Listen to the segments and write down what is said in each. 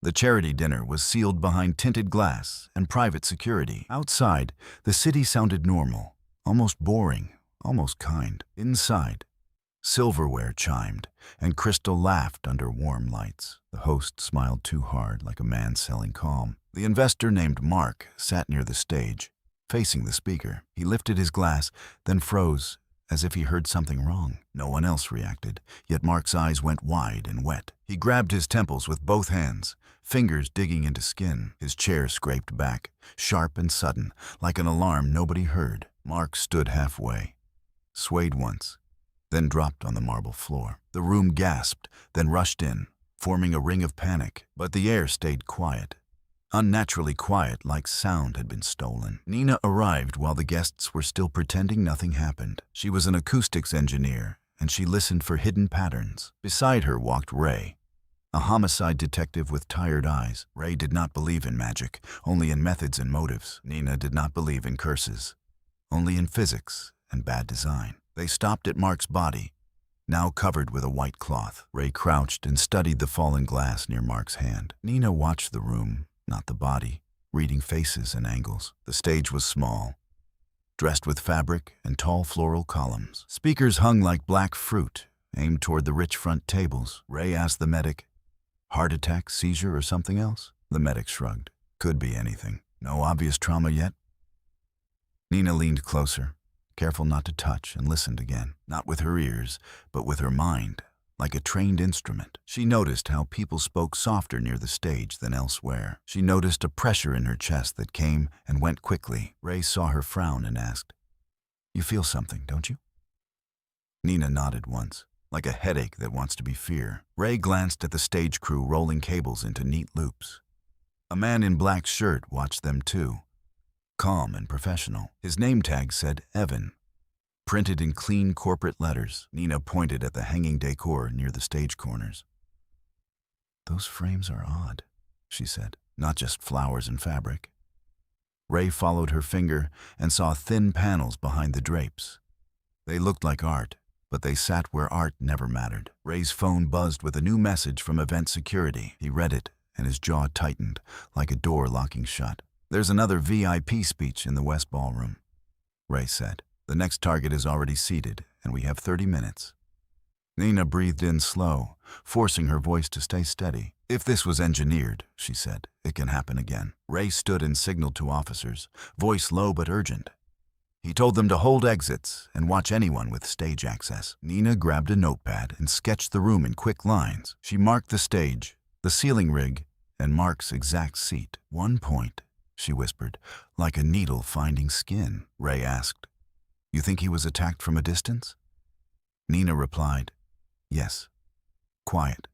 The charity dinner was sealed behind tinted glass and private security. Outside, the city sounded normal, almost boring, almost kind. Inside, silverware chimed, and Crystal laughed under warm lights. The host smiled too hard, like a man selling calm. The investor named Mark sat near the stage, facing the speaker. He lifted his glass, then froze, as if he heard something wrong. No one else reacted, yet Mark's eyes went wide and wet. He grabbed his temples with both hands, fingers digging into skin. His chair scraped back, sharp and sudden, like an alarm nobody heard. Mark stood halfway, swayed once, then dropped on the marble floor. The room gasped, then rushed in, forming a ring of panic, but the air stayed quiet. Unnaturally quiet, like sound had been stolen. Nina arrived while the guests were still pretending nothing happened. She was an acoustics engineer, and she listened for hidden patterns. Beside her walked Ray, a homicide detective with tired eyes. Ray did not believe in magic, only in methods and motives. Nina did not believe in curses, only in physics and bad design. They stopped at Mark's body, now covered with a white cloth. Ray crouched and studied the fallen glass near Mark's hand. Nina watched the room, not the body, reading faces and angles. The stage was small, dressed with fabric and tall floral columns. Speakers hung like black fruit, aimed toward the rich front tables. Ray asked the medic, "Heart attack, seizure, or something else?" The medic shrugged. "Could be anything. No obvious trauma yet?" Nina leaned closer, careful not to touch, and listened again. Not with her ears, but with her mind, like a trained instrument. She noticed how people spoke softer near the stage than elsewhere. She noticed a pressure in her chest that came and went quickly. Ray saw her frown and asked, "You feel something, don't you?" Nina nodded once, like a headache that wants to be fear. Ray glanced at the stage crew rolling cables into neat loops. A man in black shirt watched them too, calm and professional. His name tag said Evan, printed in clean corporate letters. Nina pointed at the hanging decor near the stage corners. "Those frames are odd," she said. "Not just flowers and fabric." Ray followed her finger and saw thin panels behind the drapes. They looked like art, but they sat where art never mattered. Ray's phone buzzed with a new message from event security. He read it, and his jaw tightened, like a door locking shut. "There's another VIP speech in the West Ballroom," Ray said. "The next target is already seated, and we have 30 minutes. Nina breathed in slow, forcing her voice to stay steady. "If this was engineered," she said, "it can happen again." Ray stood and signaled to officers, voice low but urgent. He told them to hold exits and watch anyone with stage access. Nina grabbed a notepad and sketched the room in quick lines. She marked the stage, the ceiling rig, and Mark's exact seat. "1 point," she whispered, "like a needle finding skin." Ray asked, "You think he was attacked from a distance?" Nina replied, "Yes. Quiet,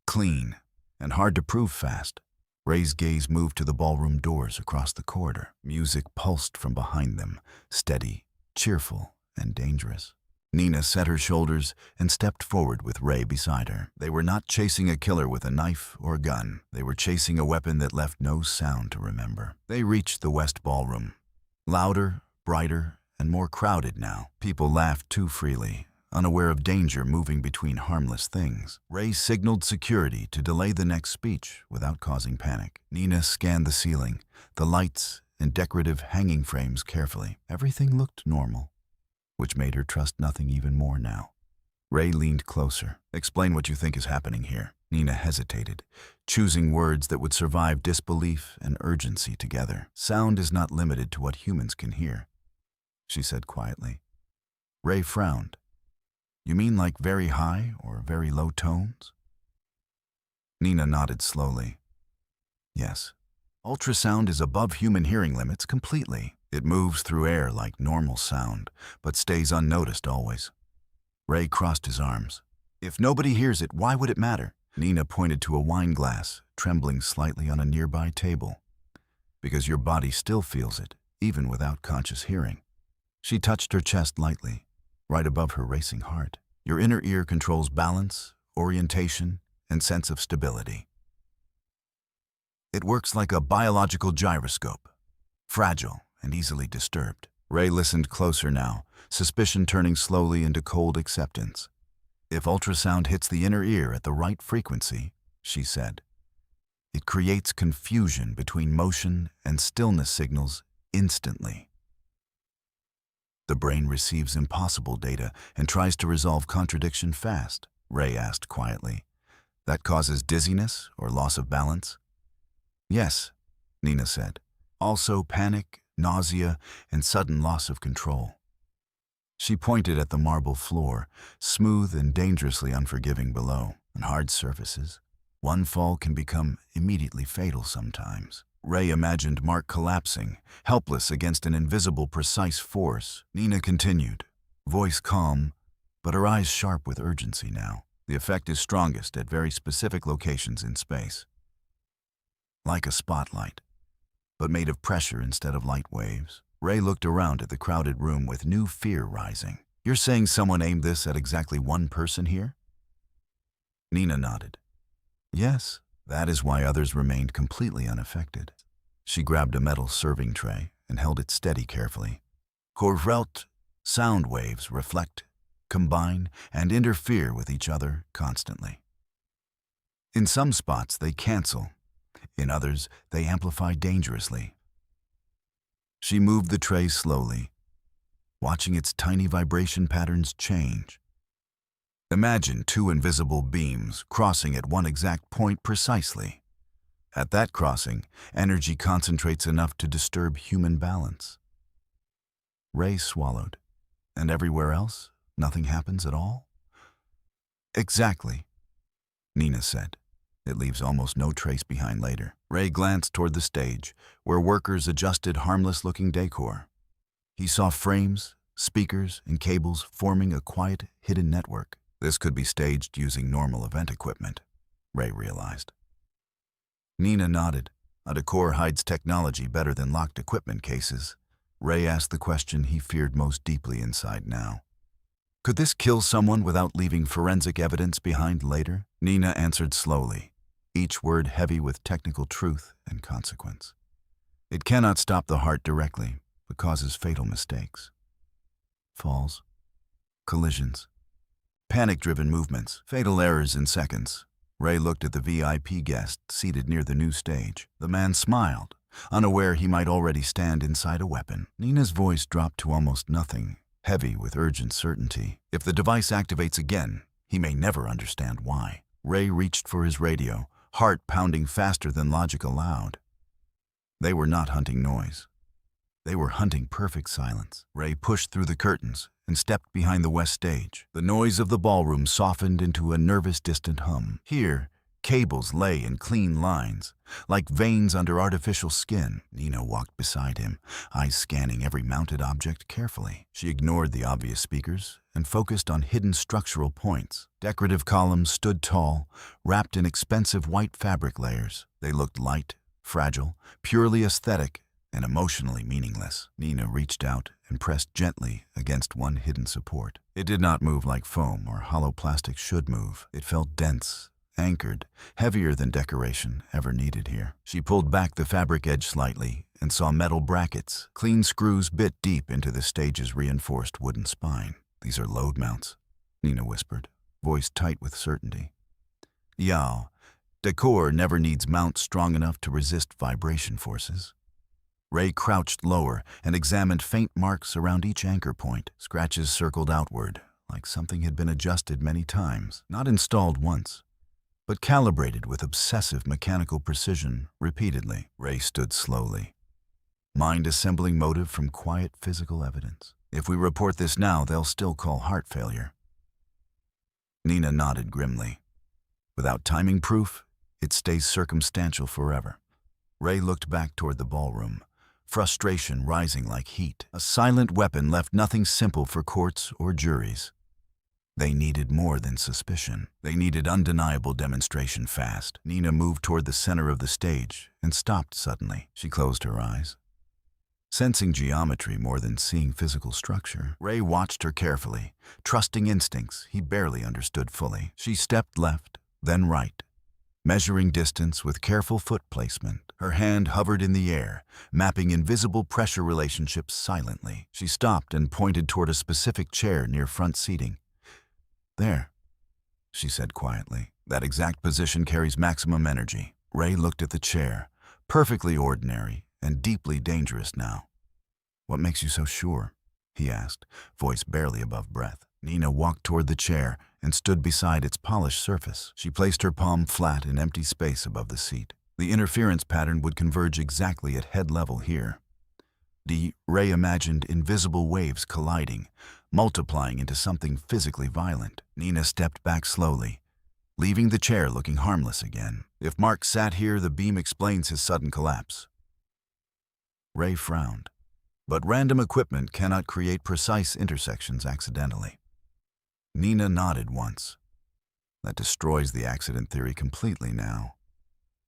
clean, and hard to prove fast." Ray's gaze moved to the ballroom doors across the corridor. Music pulsed from behind them, steady, cheerful, and dangerous. Nina set her shoulders and stepped forward with Ray beside her. They were not chasing a killer with a knife or gun. They were chasing a weapon that left no sound to remember. They reached the West Ballroom. Louder, brighter, and more crowded now. People laughed too freely, unaware of danger moving between harmless things. Ray signaled security to delay the next speech without causing panic. Nina scanned the ceiling, the lights, and decorative hanging frames carefully. Everything looked normal, which made her trust nothing even more now. Ray leaned closer. "Explain what you think is happening here." Nina hesitated, choosing words that would survive disbelief and urgency together. "Sound is not limited to what humans can hear," she said quietly. Ray frowned. "You mean like very high or very low tones?" Nina nodded slowly. "Yes. Ultrasound is above human hearing limits completely. It moves through air like normal sound, but stays unnoticed always." Ray crossed his arms. "If nobody hears it, why would it matter?" Nina pointed to a wine glass, trembling slightly on a nearby table. "Because your body still feels it, even without conscious hearing." She touched her chest lightly, right above her racing heart. "Your inner ear controls balance, orientation, and sense of stability. It works like a biological gyroscope, fragile and easily disturbed." Ray listened closer now, suspicion turning slowly into cold acceptance. "If ultrasound hits the inner ear at the right frequency," she said, It creates confusion between motion and stillness signals instantly. The brain receives impossible data and tries to resolve contradiction fast, Ray asked quietly. That causes dizziness or loss of balance? Yes, Nina said. Also panic, nausea, and sudden loss of control. She pointed at the marble floor, smooth and dangerously unforgiving below, and hard surfaces. One fall can become immediately fatal sometimes. Ray imagined Mark collapsing, helpless against an invisible, precise force. Nina continued, voice calm, but her eyes sharp with urgency now. The effect is strongest at very specific locations in space. Like a spotlight, but made of pressure instead of light waves. Ray looked around at the crowded room with new fear rising. You're saying someone aimed this at exactly one person here? Nina nodded. Yes, that is why others remained completely unaffected. She grabbed a metal serving tray and held it steady carefully. Korvelt sound waves reflect, combine, and interfere with each other constantly. In some spots, they cancel. In others, they amplify dangerously. She moved the tray slowly, watching its tiny vibration patterns change. Imagine two invisible beams crossing at one exact point precisely. At that crossing, energy concentrates enough to disturb human balance. Ray swallowed. And everywhere else, nothing happens at all? Exactly, Nina said. It leaves almost no trace behind later. Ray glanced toward the stage, where workers adjusted harmless-looking decor. He saw frames, speakers, and cables forming a quiet, hidden network. This could be staged using normal event equipment, Ray realized. Nina nodded. A decor hides technology better than locked equipment cases. Ray asked the question he feared most deeply inside now. Could this kill someone without leaving forensic evidence behind later? Nina answered slowly, each word heavy with technical truth and consequence. It cannot stop the heart directly, but causes fatal mistakes. Falls, collisions, panic-driven movements, fatal errors in seconds. Ray looked at the VIP guest seated near the new stage. The man smiled, unaware he might already stand inside a weapon. Nina's voice dropped to almost nothing, heavy with urgent certainty. If the device activates again, he may never understand why. Ray reached for his radio, heart pounding faster than logic allowed. They were not hunting noise. They were hunting perfect silence. Ray pushed through the curtains and stepped behind the west stage. The noise of the ballroom softened into a nervous, distant hum. Here, cables lay in clean lines, like veins under artificial skin. Nina walked beside him, eyes scanning every mounted object carefully. She ignored the obvious speakers and focused on hidden structural points. Decorative columns stood tall, wrapped in expensive white fabric layers. They looked light, fragile, purely aesthetic, and emotionally meaningless. Nina reached out and pressed gently against one hidden support. It did not move like foam or hollow plastic should move. It felt dense, anchored, heavier than decoration ever needed here. She pulled back the fabric edge slightly and saw metal brackets, clean screws bit deep into the stage's reinforced wooden spine. These are load mounts, Nina whispered, voice tight with certainty. Yeah, decor never needs mounts strong enough to resist vibration forces. Ray crouched lower and examined faint marks around each anchor point. Scratches circled outward, like something had been adjusted many times, not installed once, but calibrated with obsessive mechanical precision repeatedly. Ray stood slowly, mind assembling motive from quiet physical evidence. If we report this now, they'll still call heart failure. Nina nodded grimly. Without timing proof, it stays circumstantial forever. Ray looked back toward the ballroom, frustration rising like heat. A silent weapon left nothing simple for courts or juries. They needed more than suspicion. They needed undeniable demonstration fast. Nina moved toward the center of the stage and stopped suddenly. She closed her eyes, sensing geometry more than seeing physical structure. Ray watched her carefully, trusting instincts he barely understood fully. She stepped left, then right, measuring distance with careful foot placement. Her hand hovered in the air, mapping invisible pressure relationships silently. She stopped and pointed toward a specific chair near front seating. There, she said quietly. That exact position carries maximum energy. Ray looked at the chair, perfectly ordinary and deeply dangerous now. "What makes you so sure?" he asked, voice barely above breath. Nina walked toward the chair and stood beside its polished surface. She placed her palm flat in empty space above the seat. The interference pattern would converge exactly at head level here. Ray imagined invisible waves colliding, multiplying into something physically violent. Nina stepped back slowly, leaving the chair looking harmless again. "If Mark sat here, the beam explains his sudden collapse." Ray frowned. "But random equipment cannot create precise intersections accidentally." Nina nodded once. "That destroys the accident theory completely now."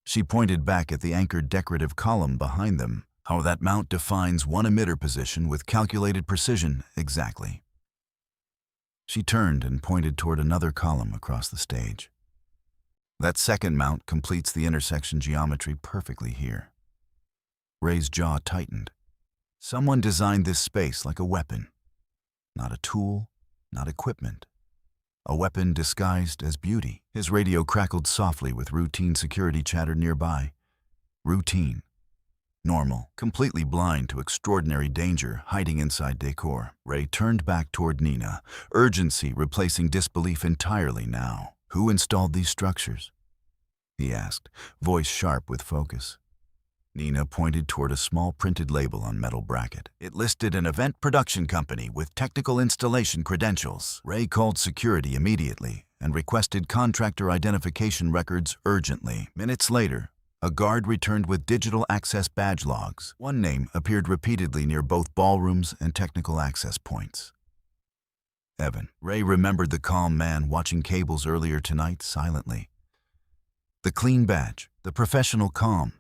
She pointed back at the anchored decorative column behind them. "How that mount defines one emitter position with calculated precision exactly." She turned and pointed toward another column across the stage. "That second mount completes the intersection geometry perfectly here." Ray's jaw tightened. Someone designed this space like a weapon. Not a tool, not equipment. A weapon disguised as beauty. His radio crackled softly with routine security chatter nearby. Routine. Normal. Completely blind to extraordinary danger hiding inside decor. Ray turned back toward Nina, urgency replacing disbelief entirely now. "Who installed these structures?" he asked, voice sharp with focus. Nina pointed toward a small printed label on metal bracket. "It listed an event production company with technical installation credentials." Ray called security immediately and requested contractor identification records urgently. Minutes later, a guard returned with digital access badge logs. One name appeared repeatedly near both ballrooms and technical access points. Evan. Ray remembered the calm man watching cables earlier tonight silently. The clean badge, the professional calm,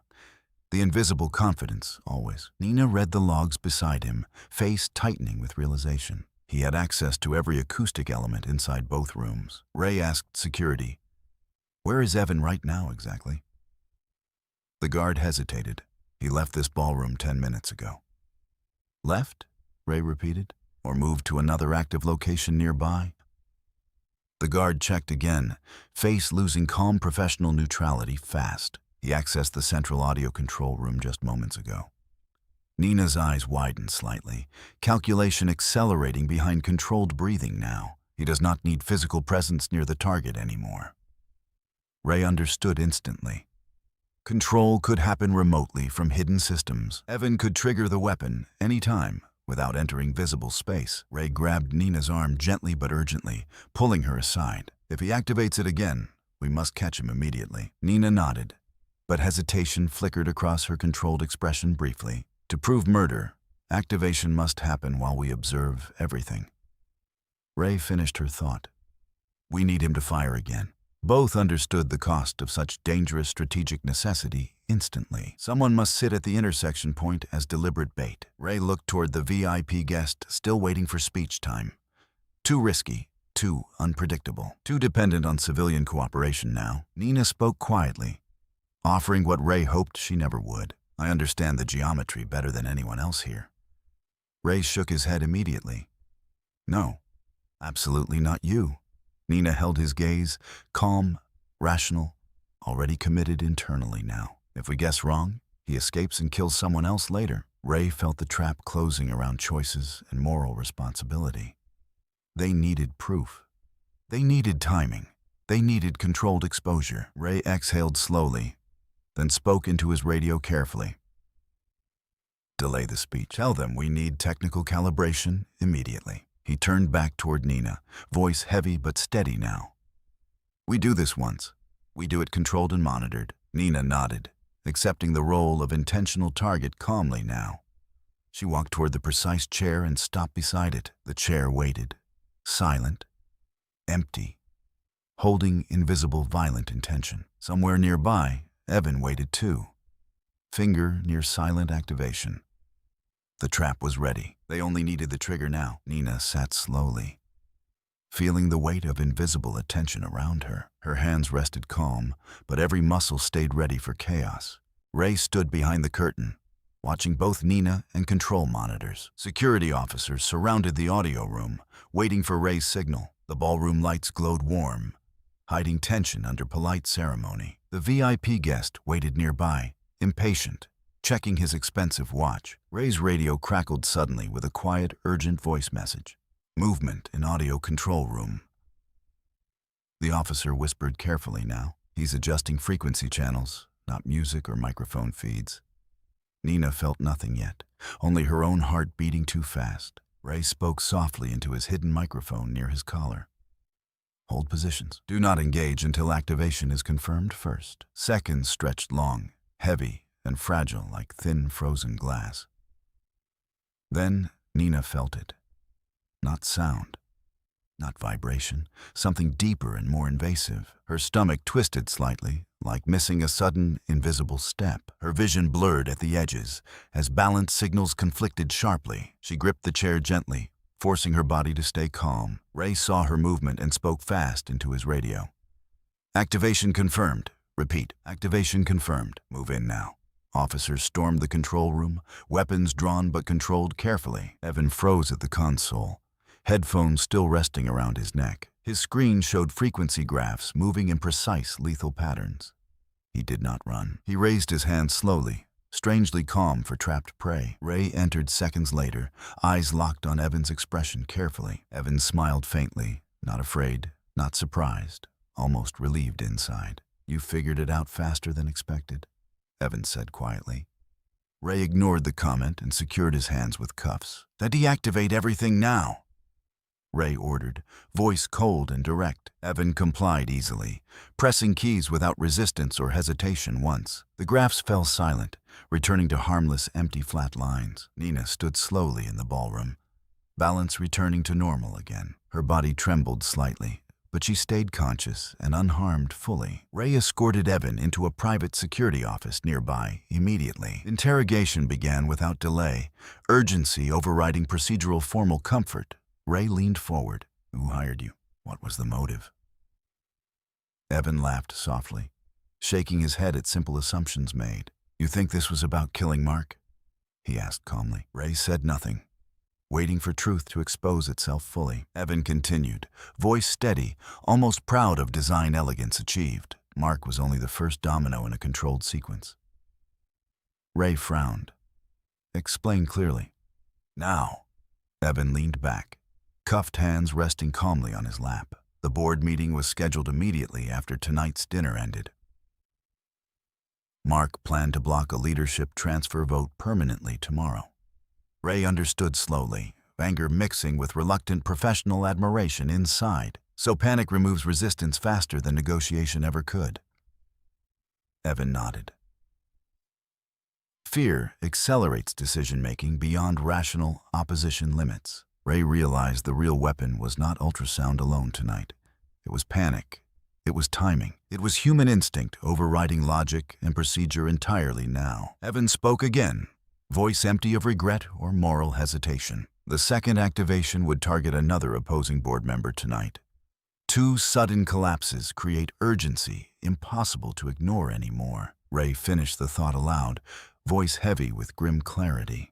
the invisible confidence, always. Nina read the logs beside him, face tightening with realization. He had access to every acoustic element inside both rooms. Ray asked security, "Where is Evan right now exactly?" The guard hesitated. "He left this ballroom 10 minutes ago." "Left?" Ray repeated. "Or moved to another active location nearby?" The guard checked again, face losing calm professional neutrality fast. He accessed the central audio control room just moments ago. Nina's eyes widened slightly, calculation accelerating behind controlled breathing now. He does not need physical presence near the target anymore. Ray understood instantly. Control could happen remotely from hidden systems. Evan could trigger the weapon anytime without entering visible space. Ray grabbed Nina's arm gently but urgently, pulling her aside. "If he activates it again, we must catch him immediately." Nina nodded, but hesitation flickered across her controlled expression briefly. "To prove murder, activation must happen while we observe everything." Ray finished her thought. "We need him to fire again." Both understood the cost of such dangerous strategic necessity instantly. Someone must sit at the intersection point as deliberate bait. Ray looked toward the VIP guest still waiting for speech time. Too risky, too unpredictable, too dependent on civilian cooperation now. Nina spoke quietly, offering what Ray hoped she never would. "I understand the geometry better than anyone else here." Ray shook his head immediately. "No, absolutely not you." Nina held his gaze, calm, rational, already committed internally now. "If we guess wrong, he escapes and kills someone else later." Ray felt the trap closing around choices and moral responsibility. They needed proof. They needed timing. They needed controlled exposure. Ray exhaled slowly, then spoke into his radio carefully. "Delay the speech. Tell them we need technical calibration immediately." He turned back toward Nina, voice heavy but steady now. "We do this once. We do it controlled and monitored." Nina nodded, accepting the role of intentional target calmly now. She walked toward the precise chair and stopped beside it. The chair waited, silent, empty, holding invisible violent intention. Somewhere nearby, Evan waited too, finger near silent activation. The trap was ready. They only needed the trigger now. Nina sat slowly, feeling the weight of invisible attention around her. Her hands rested calm, but every muscle stayed ready for chaos. Ray stood behind the curtain, watching both Nina and control monitors. Security officers surrounded the audio room, waiting for Ray's signal. The ballroom lights glowed warm, hiding tension under polite ceremony. The VIP guest waited nearby, impatient, checking his expensive watch. Ray's radio crackled suddenly with a quiet, urgent voice message. Movement in audio control room. The officer whispered carefully now. He's adjusting frequency channels, not music or microphone feeds. Nina felt nothing yet, only her own heart beating too fast. Ray spoke softly into his hidden microphone near his collar. Hold positions. Do not engage until activation is confirmed first. Seconds stretched long, heavy, and fragile like thin frozen glass. Then Nina felt it. Not sound, not vibration, something deeper and more invasive. Her stomach twisted slightly, like missing a sudden, invisible step. Her vision blurred at the edges, as balance signals conflicted sharply. She gripped the chair gently, forcing her body to stay calm. Ray saw her movement and spoke fast into his radio. Activation confirmed. Repeat, activation confirmed. Move in now. Officers stormed the control room, weapons drawn but controlled carefully. Evan froze at the console, headphones still resting around his neck. His screen showed frequency graphs moving in precise, lethal patterns. He did not run. He raised his hand slowly, strangely calm for trapped prey. Ray entered seconds later, eyes locked on Evan's expression carefully. Evan smiled faintly, not afraid, not surprised, almost relieved inside. You figured it out faster than expected, Evan said quietly. Ray ignored the comment and secured his hands with cuffs. Then deactivate everything now, Ray ordered, voice cold and direct. Evan complied easily, pressing keys without resistance or hesitation once. The graphs fell silent, returning to harmless, empty flat lines. Nina stood slowly in the ballroom, balance returning to normal again. Her body trembled slightly, but she stayed conscious and unharmed fully. Ray escorted Evan into a private security office nearby immediately. Interrogation began without delay, urgency overriding procedural formal comfort. Ray leaned forward. Who hired you? What was the motive? Evan laughed softly, shaking his head at simple assumptions made. You think this was about killing Mark? He asked calmly. Ray said nothing, waiting for truth to expose itself fully. Evan continued, voice steady, almost proud of design elegance achieved. Mark was only the first domino in a controlled sequence. Ray frowned. Explain clearly. Now. Evan leaned back, cuffed hands resting calmly on his lap. The board meeting was scheduled immediately after tonight's dinner ended. Mark planned to block a leadership transfer vote permanently tomorrow. Ray understood slowly, anger mixing with reluctant professional admiration inside. So panic removes resistance faster than negotiation ever could. Evan nodded. Fear accelerates decision-making beyond rational opposition limits. Ray realized the real weapon was not ultrasound alone tonight. It was panic. It was timing. It was human instinct overriding logic and procedure entirely now. Evan spoke again, voice empty of regret or moral hesitation. The second activation would target another opposing board member tonight. Two sudden collapses create urgency impossible to ignore anymore. Ray finished the thought aloud, voice heavy with grim clarity.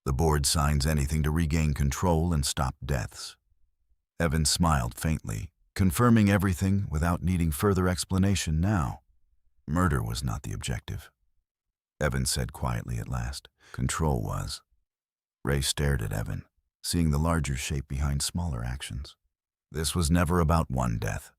The board signs anything to regain control and stop deaths. Evan smiled faintly, confirming everything without needing further explanation now. Murder was not the objective, Evan said quietly at last. Control was. Ray stared at Evan, seeing the larger shape behind smaller actions. This was never about one death,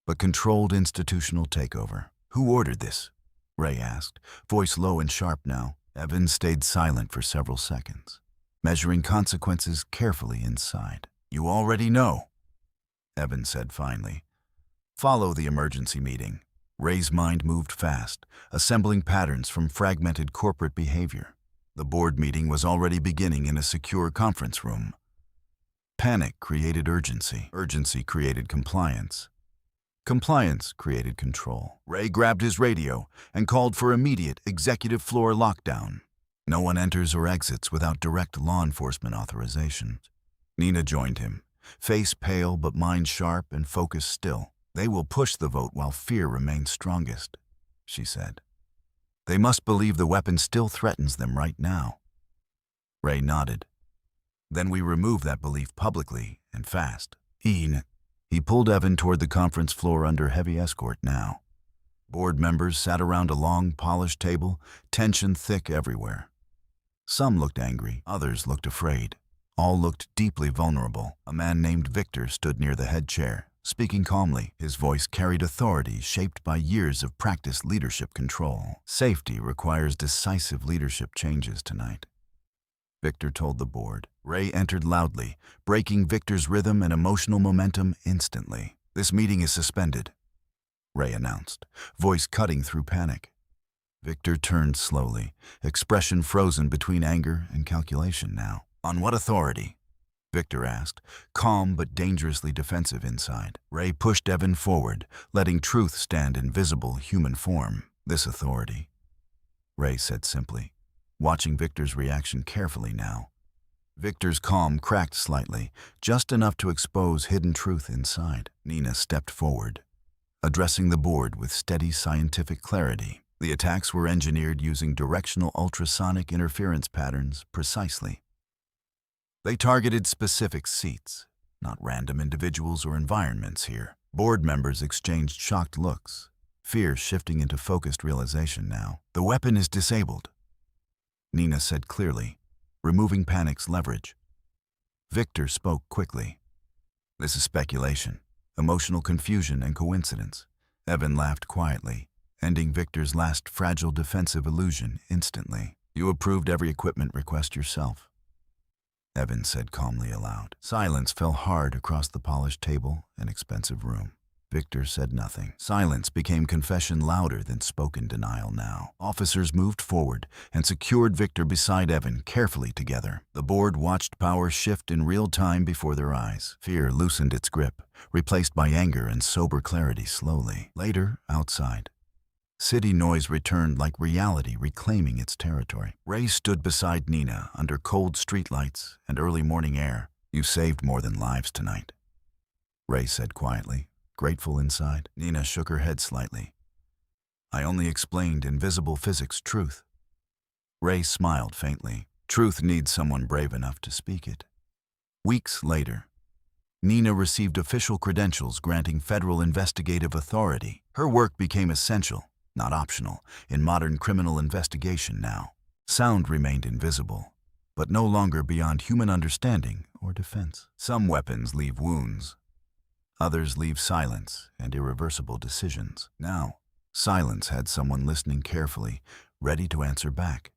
but controlled institutional takeover. Who ordered this? Ray asked, voice low and sharp now. Evan stayed silent for several seconds, measuring consequences carefully inside. You already know, Evan said finally. Follow the emergency meeting. Ray's mind moved fast, assembling patterns from fragmented corporate behavior. The board meeting was already beginning in a secure conference room. Panic created urgency. Urgency created compliance. Compliance created control. Ray grabbed his radio and called for immediate executive floor lockdown. No one enters or exits without direct law enforcement authorization. Nina joined him, face pale but mind sharp and focus still. They will push the vote while fear remains strongest, she said. They must believe the weapon still threatens them right now. Ray nodded. Then we remove that belief publicly and fast. He pulled Evan toward the conference floor under heavy escort now. Board members sat around a long, polished table, tension thick everywhere. Some looked angry, others looked afraid. All looked deeply vulnerable. A man named Victor stood near the head chair, speaking calmly. His voice carried authority shaped by years of practiced leadership control. Safety requires decisive leadership changes tonight, Victor told the board. Ray entered loudly, breaking Victor's rhythm and emotional momentum instantly. This meeting is suspended, Ray announced, voice cutting through panic. Victor turned slowly, expression frozen between anger and calculation now. On what authority? Victor asked, calm but dangerously defensive inside. Ray pushed Evan forward, letting truth stand in visible human form. This authority, Ray said simply, watching Victor's reaction carefully now. Victor's calm cracked slightly, just enough to expose hidden truth inside. Nina stepped forward, addressing the board with steady scientific clarity. The attacks were engineered using directional ultrasonic interference patterns precisely. They targeted specific seats, not random individuals or environments here. Board members exchanged shocked looks, fear shifting into focused realization now. The weapon is disabled, Nina said clearly, removing panic's leverage. Victor spoke quickly. This is speculation, emotional confusion and coincidence. Evan laughed quietly, ending Victor's last fragile defensive illusion instantly. You approved every equipment request yourself, Evan said calmly aloud. Silence fell hard across the polished table and expensive room. Victor said nothing. Silence became confession louder than spoken denial now. Officers moved forward and secured Victor beside Evan carefully together. The board watched power shift in real time before their eyes. Fear loosened its grip, replaced by anger and sober clarity slowly. Later, outside, city noise returned like reality reclaiming its territory. Ray stood beside Nina under cold streetlights and early morning air. You saved more than lives tonight, Ray said quietly, grateful inside. Nina shook her head slightly. I only explained invisible physics truth. Ray smiled faintly. Truth needs someone brave enough to speak it. Weeks later, Nina received official credentials granting federal investigative authority. Her work became essential, not optional, in modern criminal investigation now. Sound remained invisible, but no longer beyond human understanding or defense. Some weapons leave wounds. Others leave silence and irreversible decisions. Now, silence had someone listening carefully, ready to answer back.